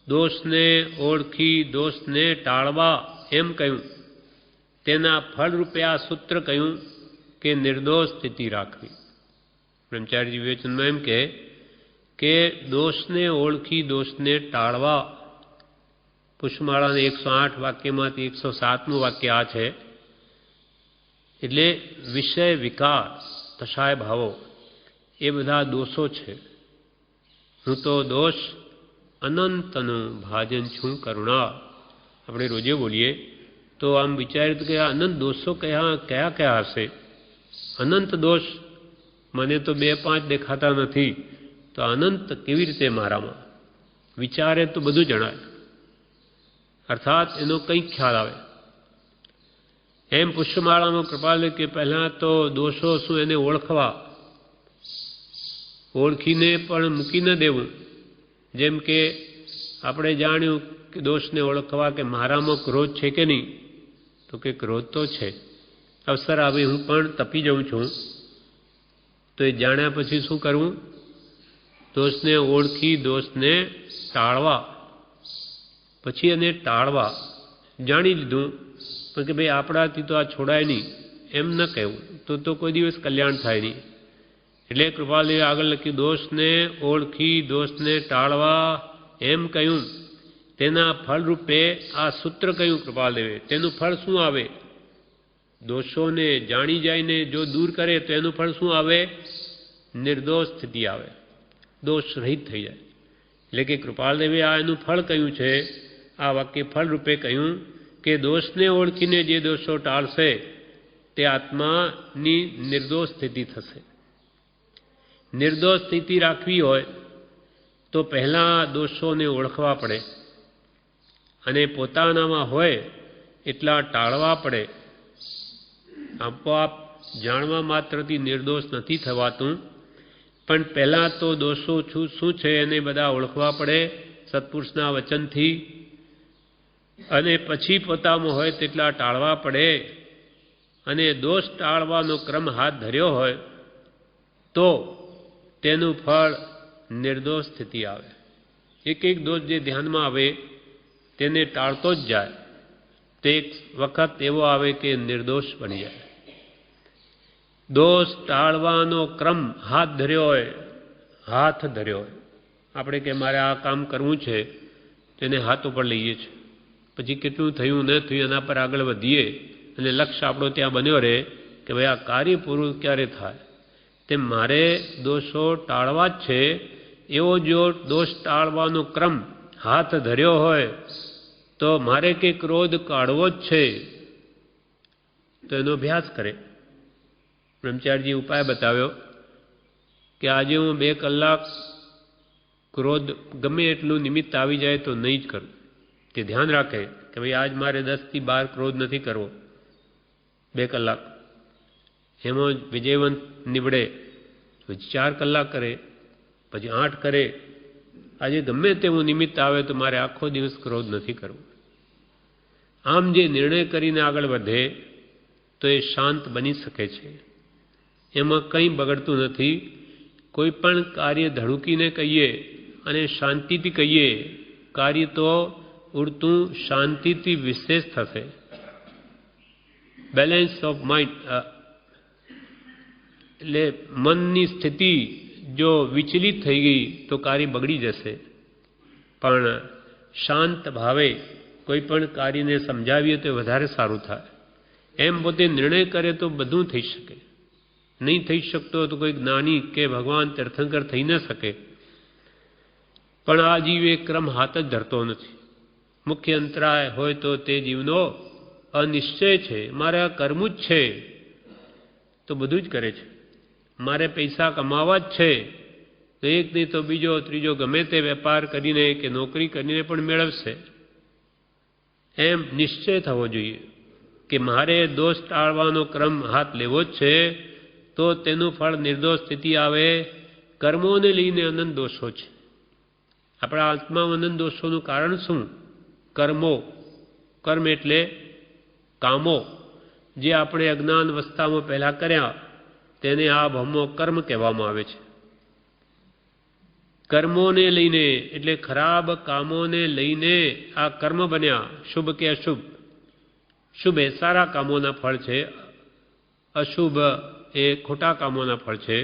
દોષને ઓળખી દોષને ટાળવા એમ કહ્યું. તેના ફળરૂપે આ સૂત્ર કહ્યું કે નિર્દોષ સ્થિતિ રાખવી. બ્રહ્મચારી વિવેચનમાં એમ કે દોષને ઓળખી દોષને ટાળવા. પુષ્પમાળાના 108 વાક્યમાંથી 107મું વાક્ય આ છે. એટલે વિષય, વિકાર, તશાય ભાવો એ બધા દોષો છે. હું તો દોષ અનંતનું ભાજન છું કરુણા. આપણે રોજે બોલીએ તો આમ વિચાર્યું કે આ અનંત દોષો કયા કયા હશે? અનંત દોષ મને તો 2-5 દેખાતા નથી, તો અનંત કેવી રીતે મારામાં? વિચારે તો બધું જણાય. અર્થાત એનો કંઈક ખ્યાલ આવે. એમ પુષ્પમાળામાં કૃપાલે કે પહેલાં તો દોષો શું એને ઓળખવા, ઓળખીને પણ મૂકી ન દેવું. જેમ કે આપણે જાણ્યું કે દોષને ઓળખવા કે મારામાં ક્રોધ છે કે નહીં, તો કે ક્રોધ તો છે, અવસર આવે હું પણ તપી જાઉં છું. તો એ જાણ્યા પછી શું કરવું? દોષને ઓળખી દોષને ટાળવા, પછી એને ટાળવા. જાણી લીધું પણ કે ભાઈ આપણાથી તો આ છોડાય નહીં, એમ ન કહેવું, તો કોઈ દિવસ કલ્યાણ થાય નહીં. એટલે કૃપાલુએ આગળ લખ્યું, દોષને ઓળખી દોષને ટાળવા એમ કહ્યું. તેના ફળરૂપે આ સૂત્ર કહ્યું કૃપાલદેવે. તેનું ફળ શું આવે? દોષોને જાણી જાયને જો દૂર કરે તો એનું ફળ શું આવે? નિર્દોષ સ્થિતિ આવે, દોષ રહિત થઈ જાય. એટલે કે કૃપાલદેવે આ એનું ફળ કહ્યું છે. આ વાક્ય ફળરૂપે કહ્યું કે દોષને ઓળખીને જે દોષો ટાળશે તે આત્માની નિર્દોષ સ્થિતિ થશે. નિર્દોષ સ્થિતિ રાખવી હોય તો પહેલાં દોષોને ઓળખવા પડે અને પોતાનામાં હોય એટલા ટાળવા પડે. આપોઆપ જાણવા માત્રથી નિર્દોષ નથી થવાતું, પણ પહેલાં તો દોષો શું છે એને બધા ઓળખવા પડે સત્પુરુષના વચનથી, અને પછી પોતામાં હોય તેટલા ટાળવા પડે. અને દોષ ટાળવાનો ક્રમ હાથ ધર્યો હોય તો તેનું ફળ નિર્દોષ સ્થિતિ આવે. એક એક દોષ જે ધ્યાનમાં આવે તેને ટાળતો જ જાય તો એક વખત એવો આવે કે નિર્દોષ બની જાય. દોષ ટાળવાનો ક્રમ હાથ ધર્યો હોય, આપણે કે મારે આ કામ કરવું છે તેને હાથ ઉપર લઈએ છીએ, પછી કેટલું થયું ન થયું એના પર આગળ વધીએ અને લક્ષ્ય આપણો ત્યાં બન્યો રહે કે ભાઈ આ કાર્ય પૂરું ક્યારે થાય. તેમ મારે દોષો ટાળવા જ છે. એવો જો દોષ ટાળવાનો ક્રમ હાથ ધર્યો હોય તો મારે કે ક્રોધ કાઢવો જ છે તો એનો અભ્યાસ કરે. બ્રહ્મચારીજી ઉપાય બતાવ્યો કે આજે હું 2 કલાક ક્રોધ ગમે એટલું નિમિત્ત આવી જાય તો નહીં જ કરું. તે ધ્યાન રાખે કે ભાઈ આજ મારે 10 થી 12 ક્રોધ નથી કરવો. 2 કલાક એમાં વિજયવંત નીવડે પછી 4 કલાક કરે, પછી 8 કરે. આજે ગમે તેવું નિમિત્ત આવે તો મારે આખો દિવસ ક્રોધ નથી કરવો. આમ જે નિર્ણય કરીને આગળ વધે તો એ શાંત બની શકે છે. એમાં કંઈ બગડતું નથી. કોઈ પણ કાર્ય ધડુકીને કહીએ અને શાંતિથી કહીએ, કાર્ય તો ઉડતું શાંતિથી વિશેષ થશે. બેલેન્સ ઓફ માઇન્ડ એટલે મનની સ્થિતિ જો વિચલિત થઈ ગઈ તો કાર્ય બગડી જશે. પણ શાંત ભાવે કોઈ પણ કાર્યને સમજાવીએ તો વધારે સારું થાય. એમ પોતે નિર્ણય કરે તો બધું થઈ શકે. નહીં થઈ શકતો તો કોઈ જ્ઞાની કે ભગવાન તીર્થંકર થઈ ન શકે. પણ આ જીવ એ ક્રમ હાથ જ ધરતો નથી. મુખ્ય અંતરાય હોય તો તે જીવનો અનિશ્ચય છે. મારે આ કરવું જ છે તો બધું જ કરે છે. મારે પૈસા કમાવા જ છે તો એક નહીં તો બીજો ત્રીજો ગમે તે વેપાર કરીને કે નોકરી કરીને પણ મેળવશે. એમ નિશ્ચય થવો જોઈએ કે મારે દોષ ટાળવાનો ક્રમ હાથ લેવો જ છે તો તેનું ફળ નિર્દોષ સ્થિતિ આવે. કર્મોને લઈને અનંત દોષો છે. આપણા આત્મામાં અનંત દોષોનું કારણ શું? કર્મો. કર્મ એટલે કામો જે આપણે અજ્ઞાન અવસ્થામાં પહેલાં કર્યા તેને આ ભમો કર્મ કહેવામાં આવે છે. કર્મોને લઈને એટલે ખરાબ કામોને લઈને આ કર્મ બન્યા, શુભ કે અશુભ. શુભ એ સારા કામોના ફળ છે, અશુભ એ ખોટા કામોના ફળ છે.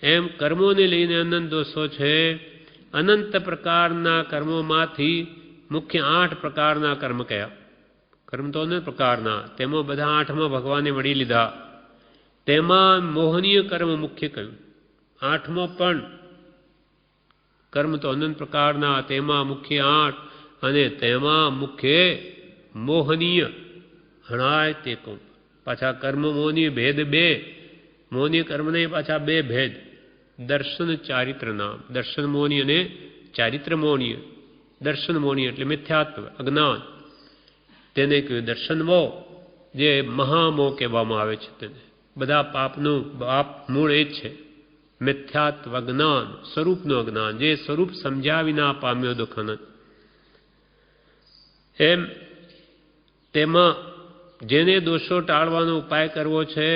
એમ કર્મોને લઈને અનંત દોષો છે. અનંત પ્રકારના કર્મોમાંથી મુખ્ય 8 પ્રકારના કર્મ કયા? કર્મ તો અનંત પ્રકારના, તેમાં બધા 8માં ભગવાને વળી લીધા. તેમાં મોહનીય કર્મ મુખ્ય કહ્યું. 8માં પણ કર્મ તો અનંત પ્રકારના, તેમાં મુખ્ય 8 અને તેમાં મુખ્ય મોહનીય હણાય તે કહું. પાછા કર્મ મોહનીય ભેદ 2. મોહનીય કર્મને પાછા 2 ભેદ. દર્શન ચારિત્ર નામ. દર્શન મોહનીય અને ચારિત્ર મોહનીય. દર્શન મોહનીય એટલે મિથ્યાત્વ, અજ્ઞાન. તેને કહ્યું દર્શન મોહ, જે મહામોહ કહેવામાં આવે છે. તેને બધા પાપનું બાપ મૂળ એ જ છે, મિથ્યાત્વ જ્ઞાન, સ્વરૂપનું અજ્ઞાન, જે સ્વરૂપ સમજ્યા વિના પામ્યો દુઃખ અનંત. એમ તેમાં જેને દોષો ટાળવાનો ઉપાય કરવો છે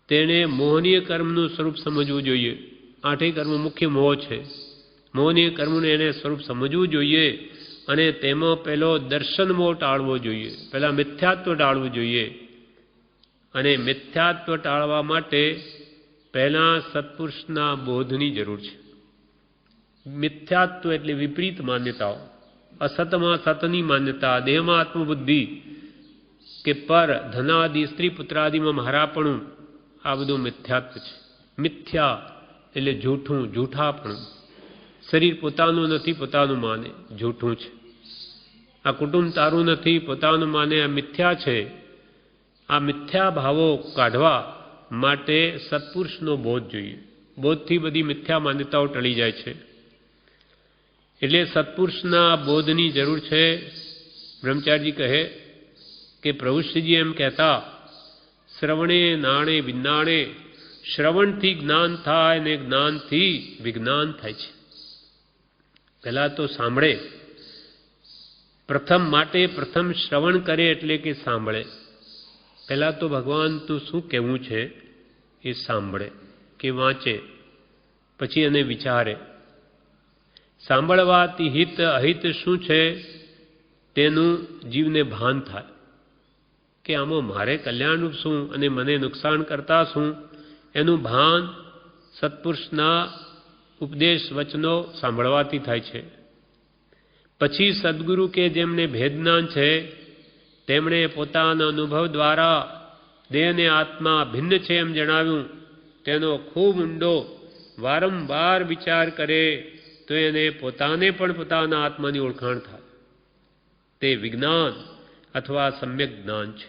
તેણે મોહનીય કર્મનું સ્વરૂપ સમજવું જોઈએ. આઠેય કર્મ મુખ્ય મોહ છે. મોહનીય કર્મનું એને સ્વરૂપ સમજવું જોઈએ અને તેમાં પહેલો દર્શન મોહ ટાળવો જોઈએ, પહેલાં મિથ્યાત્વ ટાળવું જોઈએ. અને મિથ્યાત્વ ટાળવા માટે પહેલાં સત્પુરુષના બોધની જરૂર છે. મિથ્યાત્વ એટલે વિપરીત માન્યતાઓ, અસતમાં સતની માન્યતા, દેહમાં આત્મબુદ્ધિ કે પર ધનાદિ સ્ત્રી પુત્રાદિમાં મારાપણું, આ બધું મિથ્યાત્વ છે. મિથ્યા એટલે જૂઠું, જૂઠાપણું. શરીર પોતાનું નથી, પોતાનું માને, જૂઠું છે. આ કુટુંબ તારું નથી, પોતાનું માને, આ મિથ્યા છે. આ મિથ્યા ભાવો કાઢવા માટે સત્પુરુષનો બોધ જોઈએ. બોધથી બધી મિથ્યા માન્યતાઓ ટળી જાય છે. એટલે સત્પુરુષના બોધની જરૂર છે. બ્રહ્મચારીજી કહે કે પ્રભુશ્રીજી એમ કહેતા, શ્રવણે નાણે વિજ્ઞાણે, શ્રવણથી જ્ઞાન થાય ને જ્ઞાનથી વિજ્ઞાન થાય છે. પહેલાં તો સાંભળે, પ્રથમ માટે પ્રથમ શ્રવણ કરે એટલે કે સાંભળે. પહેલાં તો ભગવાનનું શું કહેવું છે એ સાંભળે કે વાંચે, પછી એને વિચારે. સાંભળવાથી હિત અહિત શું છે તેનું જીવને ભાન થાય કે આમાં મારે કલ્યાણરૂપ શું અને મને નુકસાન કરતા શું, એનું ભાન સત્પુરુષના ઉપદેશ વચનો સાંભળવાથી થાય છે. પછી સદગુરુ કે જેમને ભેદજ્ઞાન છે તેમણે પોતાના અનુભવ દ્વારા દેહ અને આત્મા ભિન્ન છે એમ જણાવ્યું, તેનો ખૂબ ઊંડો વારંવાર વિચાર કરે તો એને પોતાને પણ પોતાના આત્માની ઓળખાણ થાય. તે વિજ્ઞાન અથવા સમ્યક જ્ઞાન છે.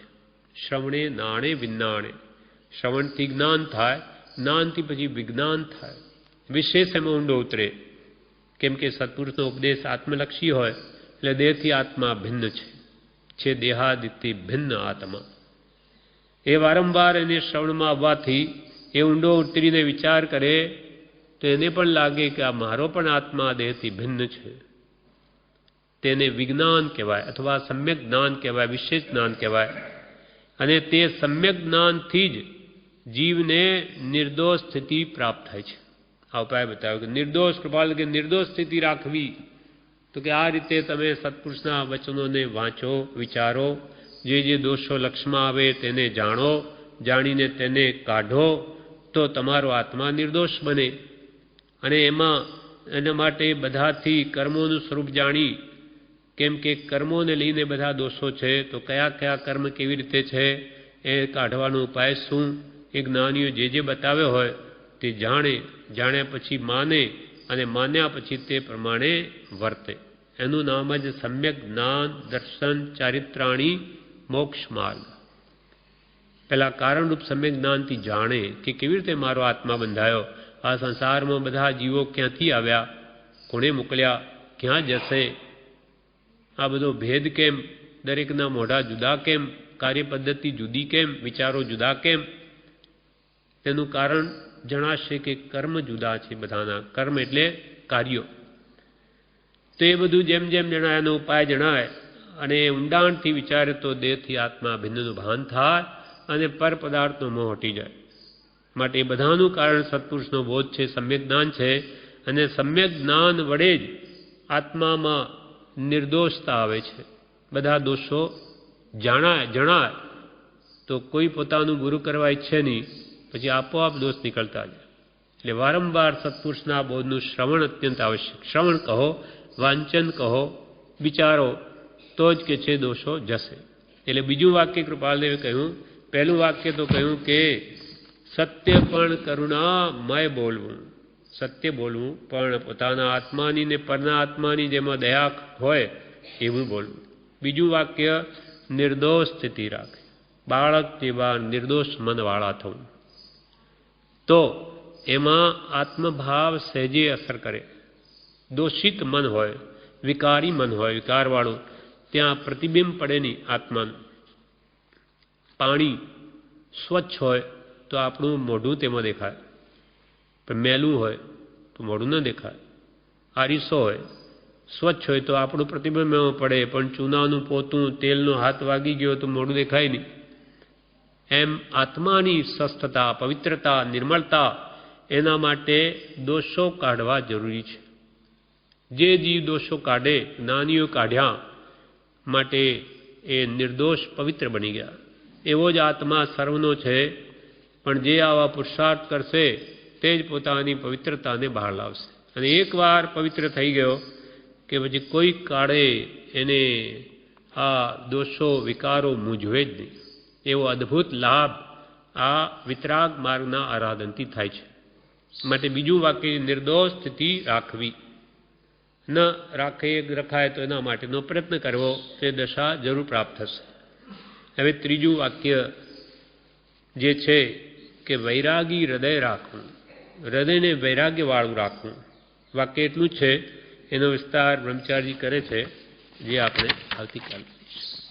શ્રવણે નાણે વિજ્ઞાણે, શ્રવણથી જ્ઞાન થાય, જ્ઞાનથી પછી વિજ્ઞાન થાય. વિશેષ એમાં ઊંડો ઉતરે, કેમ કે સત્પુરુષનો ઉપદેશ આત્મલક્ષી હોય એટલે દેહથી આત્મા ભિન્ન છે દેહાદિથી ભિન્ન આત્મા. એ વારંવાર એને શ્રવણમાં આવવાથી એ ઊંડો ઉતરીને વિચાર કરે તો એને પણ લાગે કે આ મારો પણ આત્મા દેહથી ભિન્ન છે. તેને વિજ્ઞાન કહેવાય અથવા સમ્યક જ્ઞાન કહેવાય, વિશેષ જ્ઞાન કહેવાય. અને તે સમ્યક જ્ઞાનથી જ જીવને નિર્દોષ સ્થિતિ પ્રાપ્ત થાય છે. આ ઉપાય બતાવ્યો કે નિર્દોષ કૃપાલ કે નિર્દોષ સ્થિતિ રાખવી, તો કે આ રીતે તમે સત્પુરુષના વચનોને વાંચો, વિચારો, જે દોષો લક્ષમાં આવે તેને જાણો, જાણીને તેને કાઢો તો તમારો આત્મા નિર્દોષ બને. અને એના માટે બધાથી કર્મોનું સ્વરૂપ જાણી, કેમ કે કર્મોને લઈને બધા દોષો છે, તો કયા કયા કર્મ કેવી રીતે છે એ કાઢવાનો ઉપાય શું, એ જ્ઞાનીઓ જે બતાવ્યો હોય તે જાણે, જાણ્યા પછી માને અને માન્યા પછી તે પ્રમાણે વર્તે. એનું નામ જ સમ્યક જ્ઞાન દર્શન ચારિત્રાણી મોક્ષ માર્ગ. પહેલાં કારણરૂપ સમ્યક જ્ઞાનથી જાણે કે કેવી રીતે મારો આત્મા બંધાયો, આ સંસારમાં બધા જીવો ક્યાંથી આવ્યા, કોણે મોકલ્યા, ક્યાં જશે, આ બધો ભેદ કેમ, દરેકના મોઢા જુદા કેમ, કાર્ય પદ્ધતિ જુદી કેમ, વિચારો જુદા કેમ, તેનું કારણ જણાશે કે કર્મ જુદા છે બધાના. કર્મ એટલે કાર્યો. તો એ બધું જેમ જેમ જણાય એનો ઉપાય જણાય અને ઊંડાણથી વિચારે તો દેહથી આત્મા ભિન્નનું ભાન થાય અને પર પદાર્થનો મોહ હટી જાય. માટે એ બધાનું કારણ સત્પુરુષનો બોધ છે, સમ્યક જ્ઞાન છે. અને સમ્યક જ્ઞાન વડે જ આત્મામાં નિર્દોષતા આવે છે. બધા દોષો જણાય તો કોઈ પોતાનું ગુરુ કરવા ઈચ્છે નહીં, પછી આપોઆપ દોષ નીકળતા જાય. એટલે વારંવાર સત્પુરુષના બોધનું શ્રવણ અત્યંત આવશ્યક. શ્રવણ કહો, વાંચન કહો, વિચારો તો જ કે છે દોષો જશે. એટલે બીજું વાક્ય કૃપાલદેવે કહ્યું, પહેલું વાક્ય તો કહ્યું કે સત્ય પણ કરુણામય બોલવું, સત્ય બોલવું પણ પોતાના આત્માની ને પરના આત્માની જેમાં દયા હોય એવું બોલવું. બીજું વાક્ય નિર્દોષ સ્થિતિ રાખે, બાળક જેવા નિર્દોષ મનવાળા થવું. તો એમાં આત્મભાવ સહેજે અસર કરે. દોષિત મન હોય, વિકારી મન હોય, વિકારવાળું, ત્યાં પ્રતિબિંબ પડે નહીં આત્માનું. પાણી સ્વચ્છ હોય તો આપણું મોઢું તેમાં દેખાય, પણ મેલું હોય તો મોઢું ન દેખાય. આરીસો હોય સ્વચ્છ હોય તો આપણું પ્રતિબિંબ એમાં પડે, પણ ચૂનાનું પોતું તેલનો હાથ વાગી ગયો તો મોઢું દેખાય નહીં. એમ આત્માની સ્વસ્થતા, પવિત્રતા, નિર્મળતા એના માટે દોષો કાઢવા જરૂરી છે. જે જીવ દોષો કાઢે, જ્ઞાનીઓ કાઢ્યા માટે એ નિર્દોષ પવિત્ર બની ગયા. એવો જ આત્મા સર્વનો છે, પણ જે આવા પુરુષાર્થ કરશે તે જ પોતાની પવિત્રતાને બહાર લાવશે. અને એકવાર પવિત્ર થઈ ગયો કે પછી કોઈ કાળે એને આ દોષો, વિકારો મૂંઝવે જ નહીં. એવો અદ્ભુત લાભ આ વિતરાગ માર્ગના આરાધનથી થાય છે. માટે બીજું વાક્ય નિર્દોષ સ્થિતિ રાખવી. ન રખાય તો એના માટેનો પ્રયત્ન કરવો, તે દશા જરૂર પ્રાપ્ત થશે. હવે ત્રીજું વાક્ય જે છે કે વૈરાગી હૃદય રાખવું, હૃદયને વૈરાગ્યવાળું રાખવું. વાક્ય એટલું જ છે, એનો વિસ્તાર બ્રહ્મચારી કરે છે, જે આપણે આવતીકાલે કરીશું.